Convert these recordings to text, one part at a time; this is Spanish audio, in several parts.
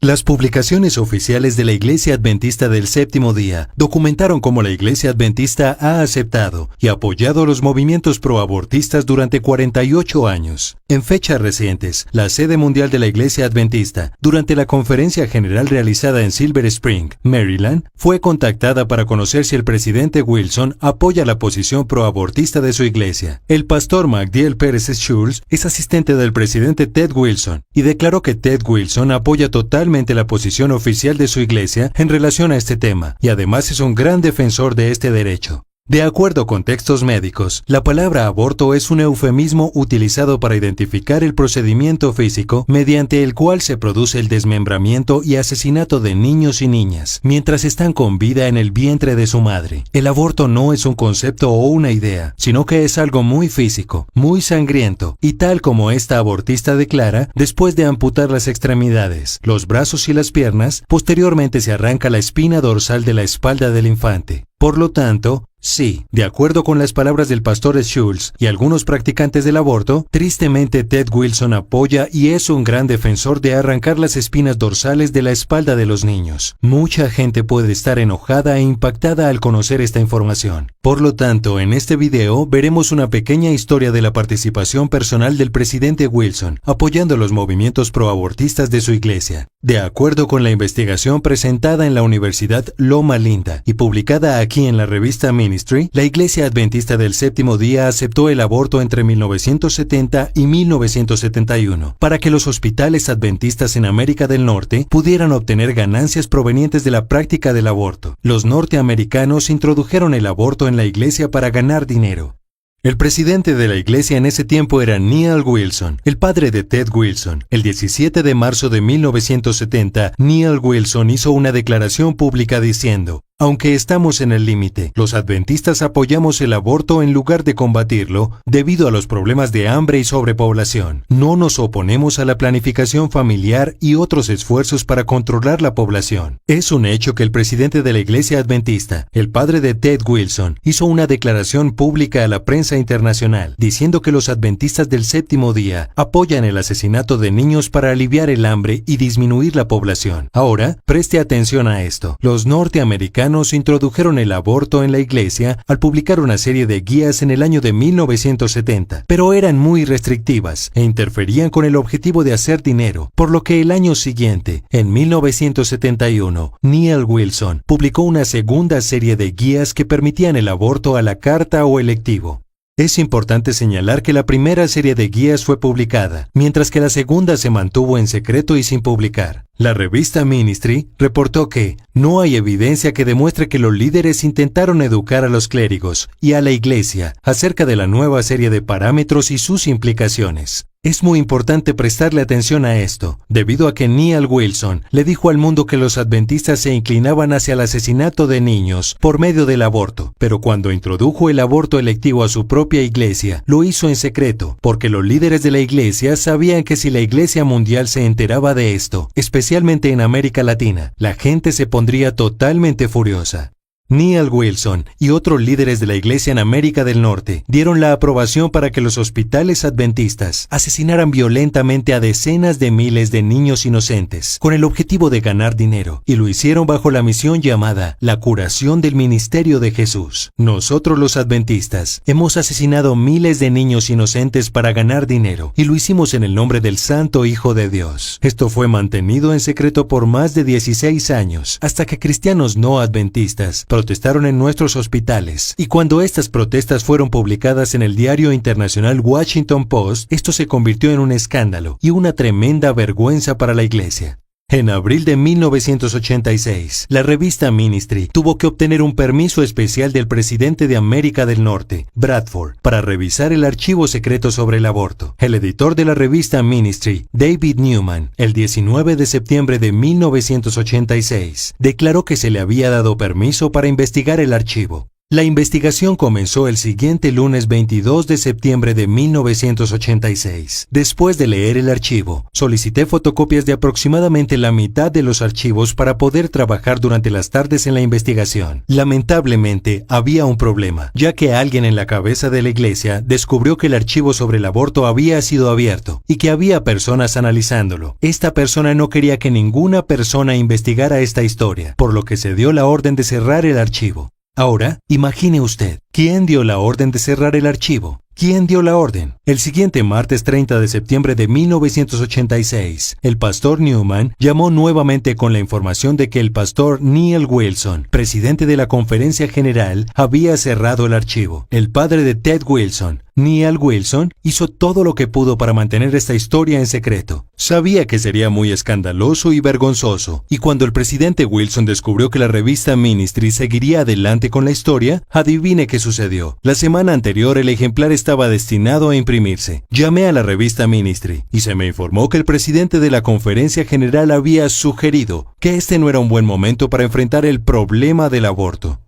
Las publicaciones oficiales de la Iglesia Adventista del Séptimo Día documentaron cómo la Iglesia Adventista ha aceptado y apoyado los movimientos proabortistas durante 48 años. En fechas recientes, la sede mundial de la Iglesia Adventista, durante la conferencia general realizada en Silver Spring, Maryland, fue contactada para conocer si el presidente Wilson apoya la posición proabortista de su iglesia. El pastor Magdiel Pérez Schultz es asistente del presidente Ted Wilson y declaró que Ted Wilson apoya totalmente la posición oficial de su iglesia en relación a este tema, y además es un gran defensor de este derecho. De acuerdo con textos médicos, la palabra aborto es un eufemismo utilizado para identificar el procedimiento físico mediante el cual se produce el desmembramiento y asesinato de niños y niñas, mientras están con vida en el vientre de su madre. El aborto no es un concepto o una idea, sino que es algo muy físico, muy sangriento, y tal como esta abortista declara, después de amputar las extremidades, los brazos y las piernas, posteriormente se arranca la espina dorsal de la espalda del infante. Por lo tanto, sí, de acuerdo con las palabras del pastor Schultz y algunos practicantes del aborto, tristemente Ted Wilson apoya y es un gran defensor de arrancar las espinas dorsales de la espalda de los niños. Mucha gente puede estar enojada e impactada al conocer esta información. Por lo tanto, en este video veremos una pequeña historia de la participación personal del presidente Wilson, apoyando los movimientos proabortistas de su iglesia. De acuerdo con la investigación presentada en la Universidad Loma Linda y publicada aquí en la revista Ministry, la Iglesia Adventista del Séptimo Día aceptó el aborto entre 1970 y 1971 para que los hospitales adventistas en América del Norte pudieran obtener ganancias provenientes de la práctica del aborto. Los norteamericanos introdujeron el aborto en la iglesia para ganar dinero. El presidente de la iglesia en ese tiempo era Neal Wilson, el padre de Ted Wilson. El 17 de marzo de 1970, Neal Wilson hizo una declaración pública diciendo: aunque estamos en el límite, los adventistas apoyamos el aborto en lugar de combatirlo debido a los problemas de hambre y sobrepoblación. No nos oponemos a la planificación familiar y otros esfuerzos para controlar la población. Es un hecho que el presidente de la Iglesia Adventista, el padre de Ted Wilson, hizo una declaración pública a la prensa internacional diciendo que los adventistas del Séptimo Día apoyan el asesinato de niños para aliviar el hambre y disminuir la población. Ahora, preste atención a esto. Los norteamericanos introdujeron el aborto en la iglesia al publicar una serie de guías en el año de 1970, pero eran muy restrictivas e interferían con el objetivo de hacer dinero, por lo que el año siguiente, en 1971, Neal Wilson publicó una segunda serie de guías que permitían el aborto a la carta o electivo. Es importante señalar que la primera serie de guías fue publicada, mientras que la segunda se mantuvo en secreto y sin publicar. La revista Ministry reportó que no hay evidencia que demuestre que los líderes intentaron educar a los clérigos y a la iglesia acerca de la nueva serie de parámetros y sus implicaciones. Es muy importante prestarle atención a esto, debido a que Neal Wilson le dijo al mundo que los adventistas se inclinaban hacia el asesinato de niños por medio del aborto, pero cuando introdujo el aborto electivo a su propia iglesia, lo hizo en secreto, porque los líderes de la iglesia sabían que si la iglesia mundial se enteraba de esto, especialmente en América Latina, la gente se pondría totalmente furiosa. Neal Wilson y otros líderes de la iglesia en América del Norte dieron la aprobación para que los hospitales adventistas asesinaran violentamente a decenas de miles de niños inocentes con el objetivo de ganar dinero, y lo hicieron bajo la misión llamada la curación del ministerio de Jesús. Nosotros los adventistas hemos asesinado miles de niños inocentes para ganar dinero, y lo hicimos en el nombre del Santo Hijo de Dios. Esto fue mantenido en secreto por más de 16 años, hasta que cristianos no adventistas protestaron en nuestros hospitales, y cuando estas protestas fueron publicadas en el diario internacional Washington Post, esto se convirtió en un escándalo y una tremenda vergüenza para la iglesia. En abril de 1986, la revista Ministry tuvo que obtener un permiso especial del presidente de América del Norte, Bradford, para revisar el archivo secreto sobre el aborto. El editor de la revista Ministry, David Newman, el 19 de septiembre de 1986, declaró que se le había dado permiso para investigar el archivo. La investigación comenzó el siguiente lunes 22 de septiembre de 1986. Después de leer el archivo, solicité fotocopias de aproximadamente la mitad de los archivos para poder trabajar durante las tardes en la investigación. Lamentablemente, había un problema, ya que alguien en la cabeza de la iglesia descubrió que el archivo sobre el aborto había sido abierto y que había personas analizándolo. Esta persona no quería que ninguna persona investigara esta historia, por lo que se dio la orden de cerrar el archivo. Ahora, imagine usted, ¿quién dio la orden de cerrar el archivo? ¿Quién dio la orden? El siguiente martes 30 de septiembre de 1986, el pastor Newman llamó nuevamente con la información de que el pastor Neil Wilson, presidente de la Conferencia General, había cerrado el archivo. El padre de Ted Wilson, Neil Wilson, hizo todo lo que pudo para mantener esta historia en secreto. Sabía que sería muy escandaloso y vergonzoso, y cuando el presidente Wilson descubrió que la revista Ministry seguiría adelante con la historia, adivine qué sucedió. La semana anterior el ejemplar estaba destinado a imprimirse. Llamé a la revista Ministry y se me informó que el presidente de la Conferencia General había sugerido que este no era un buen momento para enfrentar el problema del aborto.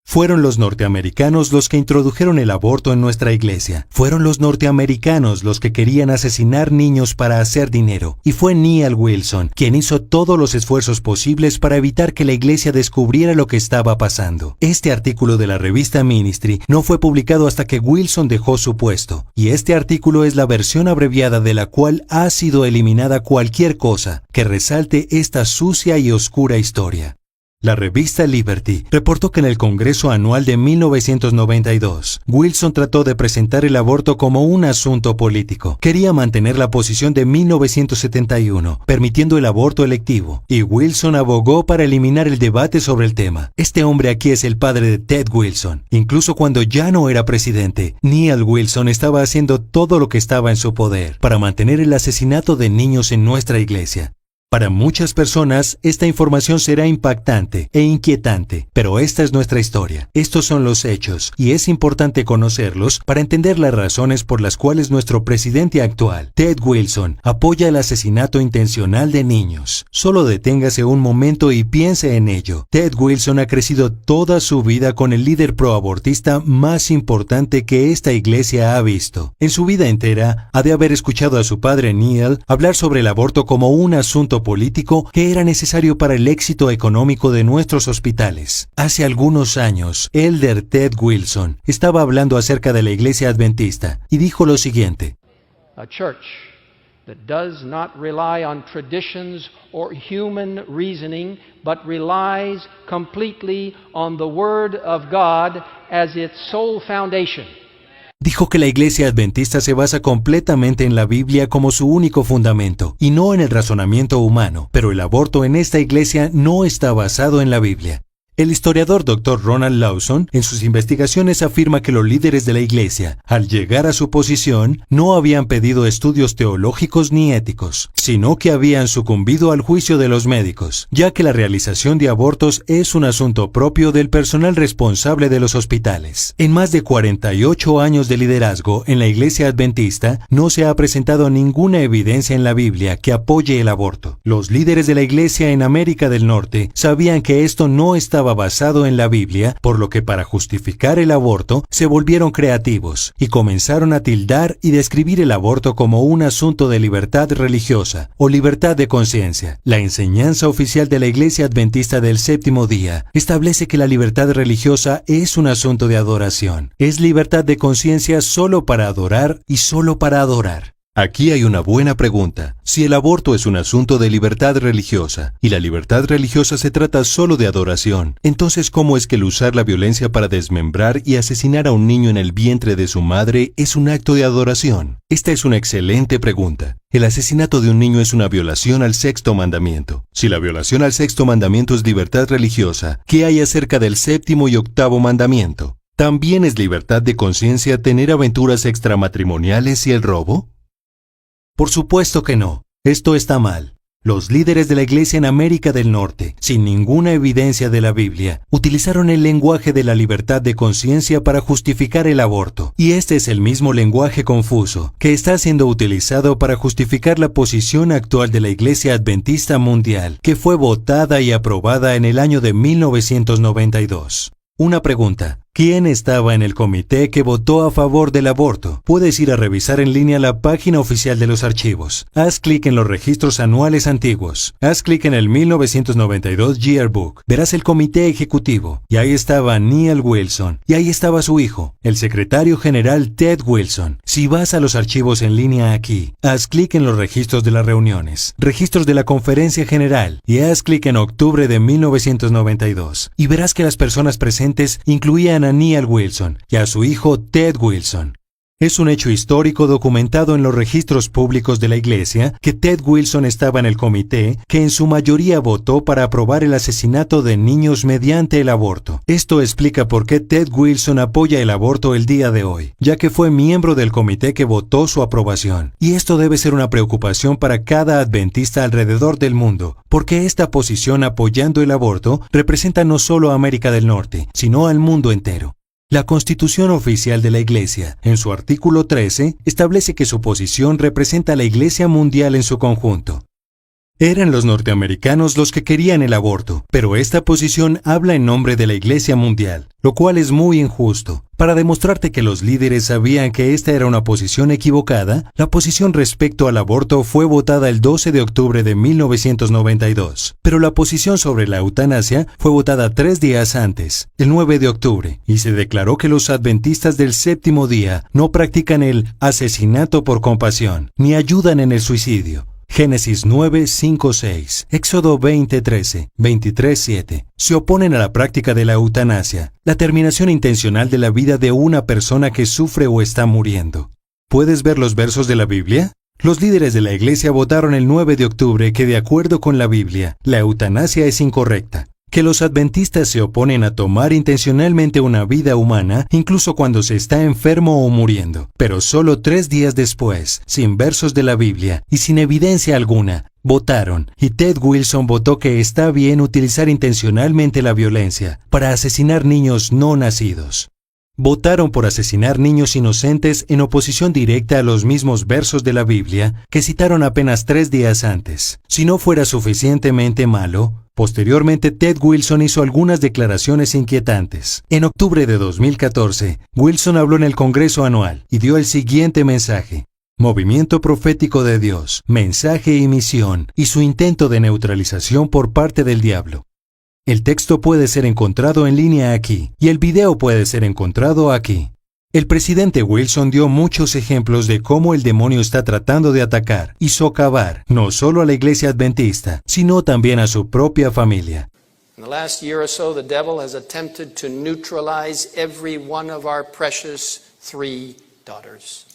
Fueron los norteamericanos los que introdujeron el aborto en nuestra iglesia. Fueron los norteamericanos los que querían asesinar niños para hacer dinero. Y fue Neil Wilson quien hizo todos los esfuerzos posibles para evitar que la iglesia descubriera lo que estaba pasando. Este artículo de la revista Ministry no fue publicado hasta que Wilson dejó su puesto. Y este artículo es la versión abreviada de la cual ha sido eliminada cualquier cosa que resalte esta sucia y oscura historia. La revista Liberty reportó que en el Congreso Anual de 1992, Wilson trató de presentar el aborto como un asunto político. Quería mantener la posición de 1971, permitiendo el aborto electivo, y Wilson abogó para eliminar el debate sobre el tema. Este hombre aquí es el padre de Ted Wilson. Incluso cuando ya no era presidente, Neil Wilson estaba haciendo todo lo que estaba en su poder para mantener el asesinato de niños en nuestra iglesia. Para muchas personas, esta información será impactante e inquietante, pero esta es nuestra historia. Estos son los hechos, y es importante conocerlos para entender las razones por las cuales nuestro presidente actual, Ted Wilson, apoya el asesinato intencional de niños. Solo deténgase un momento y piense en ello. Ted Wilson ha crecido toda su vida con el líder proabortista más importante que esta iglesia ha visto. En su vida entera, ha de haber escuchado a su padre Neil hablar sobre el aborto como un asunto político que era necesario para el éxito económico de nuestros hospitales. Hace algunos años, Elder Ted Wilson estaba hablando acerca de la iglesia adventista y dijo lo siguiente: A church that does not rely on traditions or human reasoning, but relies completely on the Word of God as its sole foundation. Dijo que la iglesia adventista se basa completamente en la Biblia como su único fundamento, y no en el razonamiento humano, pero el aborto en esta iglesia no está basado en la Biblia. El historiador Dr. Ronald Lawson, en sus investigaciones, afirma que los líderes de la iglesia, al llegar a su posición, no habían pedido estudios teológicos ni éticos, sino que habían sucumbido al juicio de los médicos, ya que la realización de abortos es un asunto propio del personal responsable de los hospitales. En más de 48 años de liderazgo en la iglesia adventista, no se ha presentado ninguna evidencia en la Biblia que apoye el aborto. Los líderes de la iglesia en América del Norte sabían que esto no estaba basado en la Biblia, por lo que para justificar el aborto se volvieron creativos y comenzaron a tildar y describir el aborto como un asunto de libertad religiosa o libertad de conciencia. La enseñanza oficial de la Iglesia Adventista del Séptimo Día establece que la libertad religiosa es un asunto de adoración. Es libertad de conciencia solo para adorar y solo para adorar. Aquí hay una buena pregunta. Si el aborto es un asunto de libertad religiosa, y la libertad religiosa se trata solo de adoración, entonces ¿cómo es que el usar la violencia para desmembrar y asesinar a un niño en el vientre de su madre es un acto de adoración? Esta es una excelente pregunta. El asesinato de un niño es una violación al sexto mandamiento. Si la violación al sexto mandamiento es libertad religiosa, ¿qué hay acerca del séptimo y octavo mandamiento? ¿También es libertad de conciencia tener aventuras extramatrimoniales y el robo? Por supuesto que no. Esto está mal. Los líderes de la iglesia en América del Norte, sin ninguna evidencia de la Biblia, utilizaron el lenguaje de la libertad de conciencia para justificar el aborto. Y este es el mismo lenguaje confuso que está siendo utilizado para justificar la posición actual de la Iglesia Adventista Mundial, que fue votada y aprobada en el año de 1992. Una pregunta. ¿Quién estaba en el comité que votó a favor del aborto? Puedes ir a revisar en línea la página oficial de los archivos. Haz clic en los registros anuales antiguos. Haz clic en el 1992 Yearbook. Verás el comité ejecutivo. Y ahí estaba Neal Wilson. Y ahí estaba su hijo, el secretario general Ted Wilson. Si vas a los archivos en línea aquí, haz clic en los registros de las reuniones, registros de la conferencia general, y haz clic en octubre de 1992. Y verás que las personas presentes incluían a Neal Wilson y a su hijo Ted Wilson. Es un hecho histórico documentado en los registros públicos de la Iglesia que Ted Wilson estaba en el comité que en su mayoría votó para aprobar el asesinato de niños mediante el aborto. Esto explica por qué Ted Wilson apoya el aborto el día de hoy, ya que fue miembro del comité que votó su aprobación. Y esto debe ser una preocupación para cada adventista alrededor del mundo, porque esta posición apoyando el aborto representa no solo a América del Norte, sino al mundo entero. La Constitución Oficial de la Iglesia, en su artículo 13, establece que su posición representa a la Iglesia mundial en su conjunto. Eran los norteamericanos los que querían el aborto, pero esta posición habla en nombre de la Iglesia mundial, lo cual es muy injusto. Para demostrarte que los líderes sabían que esta era una posición equivocada, la posición respecto al aborto fue votada el 12 de octubre de 1992, pero la posición sobre la eutanasia fue votada 3 días antes, el 9 de octubre, y se declaró que los adventistas del séptimo día no practican el asesinato por compasión, ni ayudan en el suicidio. Génesis 9, 5, 6, Éxodo 20, 13, 23, 7. Se oponen a la práctica de la eutanasia, la terminación intencional de la vida de una persona que sufre o está muriendo. ¿Puedes ver los versos de la Biblia? Los líderes de la Iglesia votaron el 9 de octubre que, de acuerdo con la Biblia, la eutanasia es incorrecta. Que los adventistas se oponen a tomar intencionalmente una vida humana, incluso cuando se está enfermo o muriendo. Pero solo 3 días después, sin versos de la Biblia y sin evidencia alguna, votaron, y Ted Wilson votó que está bien utilizar intencionalmente la violencia para asesinar niños no nacidos. Votaron por asesinar niños inocentes en oposición directa a los mismos versos de la Biblia que citaron apenas 3 días antes. Si no fuera suficientemente malo, posteriormente Ted Wilson hizo algunas declaraciones inquietantes. En octubre de 2014, Wilson habló en el Congreso anual y dio el siguiente mensaje: Movimiento profético de Dios, mensaje y misión, y su intento de neutralización por parte del diablo. El texto puede ser encontrado en línea aquí, y el video puede ser encontrado aquí. El presidente Wilson dio muchos ejemplos de cómo el demonio está tratando de atacar y socavar no solo a la Iglesia Adventista, sino también a su propia familia. In the last year or so, the devil has attempted to neutralize every one of our precious 3 daughters.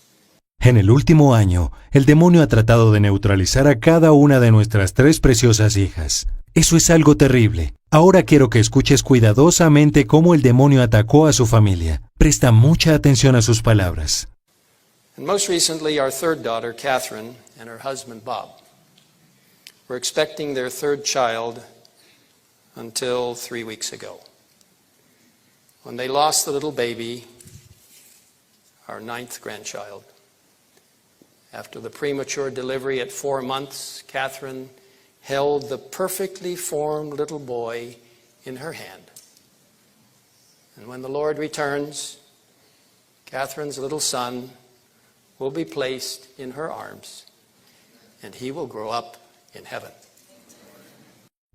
En el último año, el demonio ha tratado de neutralizar a cada una de nuestras 3 preciosas hijas. Eso es algo terrible. Ahora quiero que escuches cuidadosamente cómo el demonio atacó a su familia. Presta mucha atención a sus palabras. And most recently, our 3rd daughter, Catherine, and her husband, Bob, were expecting their 3rd child until 3 weeks ago, when they lost the little baby, our 9th grandchild. After the premature delivery at 4 months, Catherine held the perfectly formed little boy in her hand. And when the Lord returns, Catherine's little son will be placed in her arms, and he will grow up in heaven.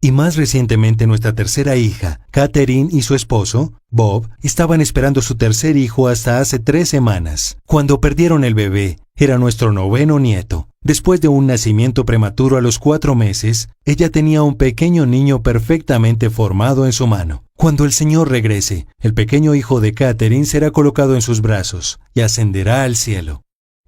Y más recientemente nuestra tercera hija, Catherine, y su esposo, Bob, estaban esperando su tercer hijo hasta hace 3 semanas. Cuando perdieron el bebé, era nuestro 9º nieto. Después de un nacimiento prematuro a los 4 meses, ella tenía un pequeño niño perfectamente formado en su mano. Cuando el Señor regrese, el pequeño hijo de Catherine será colocado en sus brazos y ascenderá al cielo.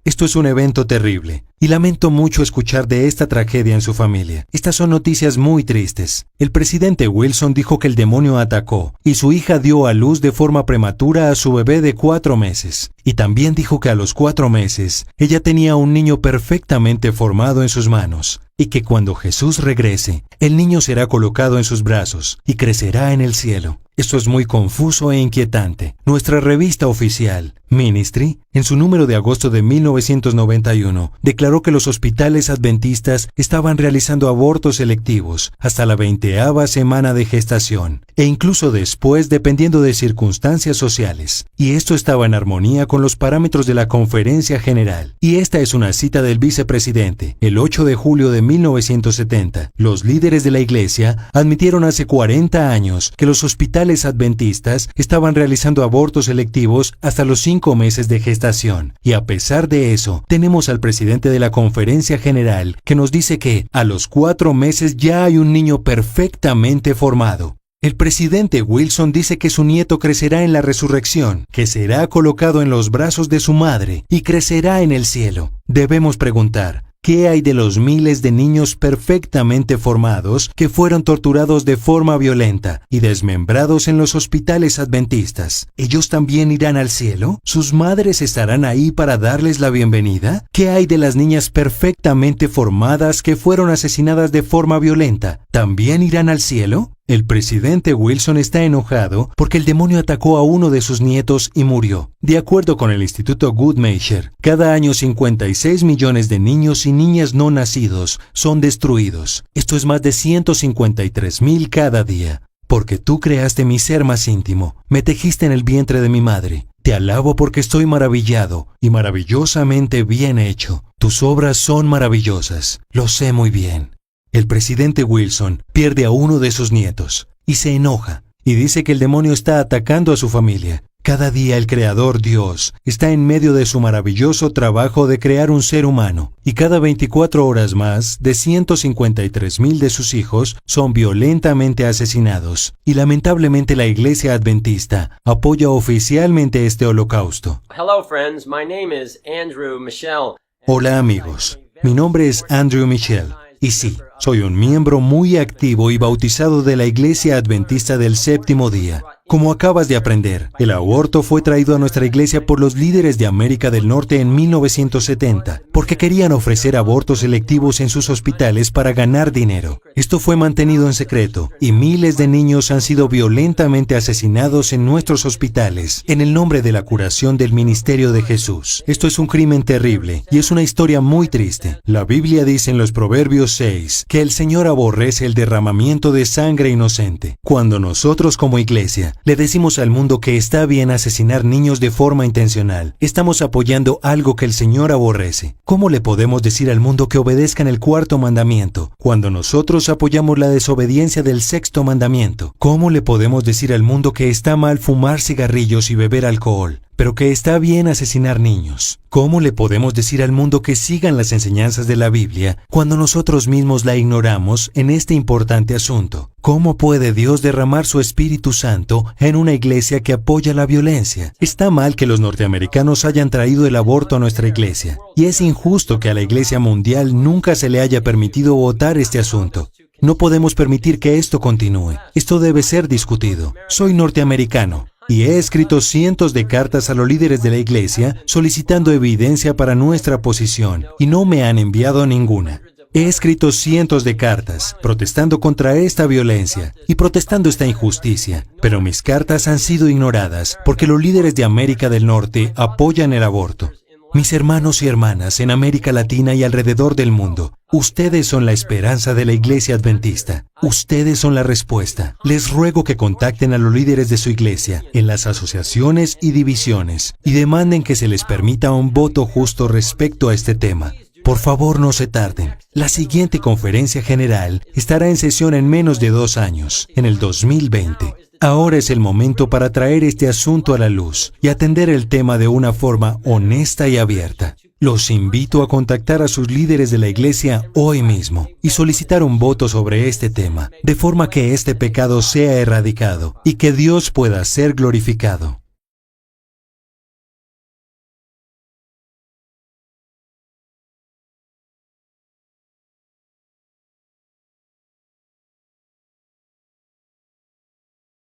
Esto es un evento terrible, y lamento mucho escuchar de esta tragedia en su familia. Estas son noticias muy tristes. El presidente Wilson dijo que el demonio atacó, y su hija dio a luz de forma prematura a su bebé de 4 meses. Y también dijo que a los 4 meses, ella tenía un niño perfectamente formado en sus manos, y que cuando Jesús regrese, el niño será colocado en sus brazos, y crecerá en el cielo. Esto es muy confuso e inquietante. Nuestra revista oficial, Ministry, en su número de agosto de 1991, declaró declaró que los hospitales adventistas estaban realizando abortos selectivos hasta la 20ª semana de gestación, e incluso después dependiendo de circunstancias sociales. Y esto estaba en armonía con los parámetros de la Conferencia General. Y esta es una cita del vicepresidente. El 8 de julio de 1970, los líderes de la Iglesia admitieron hace 40 años que los hospitales adventistas estaban realizando abortos selectivos hasta los 5 meses de gestación. Y a pesar de eso, tenemos al presidente de la Conferencia General que nos dice que a los 4 meses ya hay un niño perfectamente formado. El presidente Wilson dice que su nieto crecerá en la resurrección, que será colocado en los brazos de su madre y crecerá en el cielo. Debemos preguntar, ¿qué hay de los miles de niños perfectamente formados que fueron torturados de forma violenta y desmembrados en los hospitales adventistas? ¿Ellos también irán al cielo? ¿Sus madres estarán ahí para darles la bienvenida? ¿Qué hay de las niñas perfectamente formadas que fueron asesinadas de forma violenta? ¿También irán al cielo? El presidente Wilson está enojado porque el demonio atacó a uno de sus nietos y murió. De acuerdo con el Instituto Guttmacher, cada año 56 millones de niños y niñas no nacidos son destruidos. Esto es más de 153,000 cada día. Porque tú creaste mi ser más íntimo, me tejiste en el vientre de mi madre. Te alabo porque estoy maravillado y maravillosamente bien hecho. Tus obras son maravillosas, lo sé muy bien. El presidente Wilson pierde a uno de sus nietos y se enoja y dice que el demonio está atacando a su familia. Cada día el Creador Dios está en medio de su maravilloso trabajo de crear un ser humano y cada 24 horas más de 153,000 de sus hijos son violentamente asesinados. Y lamentablemente la Iglesia Adventista apoya oficialmente este holocausto. Hello friends, my name is Andrew Michel. Hola amigos, mi nombre es Andrew Michel. Y sí, soy un miembro muy activo y bautizado de la Iglesia Adventista del Séptimo Día. Como acabas de aprender, el aborto fue traído a nuestra iglesia por los líderes de América del Norte en 1970, porque querían ofrecer abortos selectivos en sus hospitales para ganar dinero. Esto fue mantenido en secreto, y miles de niños han sido violentamente asesinados en nuestros hospitales, en el nombre de la curación del ministerio de Jesús. Esto es un crimen terrible, y es una historia muy triste. La Biblia dice en los Proverbios 6, que el Señor aborrece el derramamiento de sangre inocente. Cuando nosotros como iglesia le decimos al mundo que está bien asesinar niños de forma intencional, estamos apoyando algo que el Señor aborrece. ¿Cómo le podemos decir al mundo que obedezcan el 4º mandamiento cuando nosotros apoyamos la desobediencia del 6º mandamiento? ¿Cómo le podemos decir al mundo que está mal fumar cigarrillos y beber alcohol, pero que está bien asesinar niños? ¿Cómo le podemos decir al mundo que sigan las enseñanzas de la Biblia cuando nosotros mismos la ignoramos en este importante asunto? ¿Cómo puede Dios derramar su Espíritu Santo en una iglesia que apoya la violencia? Está mal que los norteamericanos hayan traído el aborto a nuestra iglesia, y es injusto que a la iglesia mundial nunca se le haya permitido votar este asunto. No podemos permitir que esto continúe. Esto debe ser discutido. Soy norteamericano y he escrito cientos de cartas a los líderes de la iglesia solicitando evidencia para nuestra posición, y no me han enviado ninguna. He escrito cientos de cartas protestando contra esta violencia y protestando esta injusticia, pero mis cartas han sido ignoradas porque los líderes de América del Norte apoyan el aborto. Mis hermanos y hermanas en América Latina y alrededor del mundo, ustedes son la esperanza de la Iglesia Adventista. Ustedes son la respuesta. Les ruego que contacten a los líderes de su iglesia en las asociaciones y divisiones y demanden que se les permita un voto justo respecto a este tema. Por favor, no se tarden. La siguiente conferencia general estará en sesión en menos de 2 años, en el 2020. Ahora es el momento para traer este asunto a la luz y atender el tema de una forma honesta y abierta. Los invito a contactar a sus líderes de la iglesia hoy mismo y solicitar un voto sobre este tema, de forma que este pecado sea erradicado y que Dios pueda ser glorificado.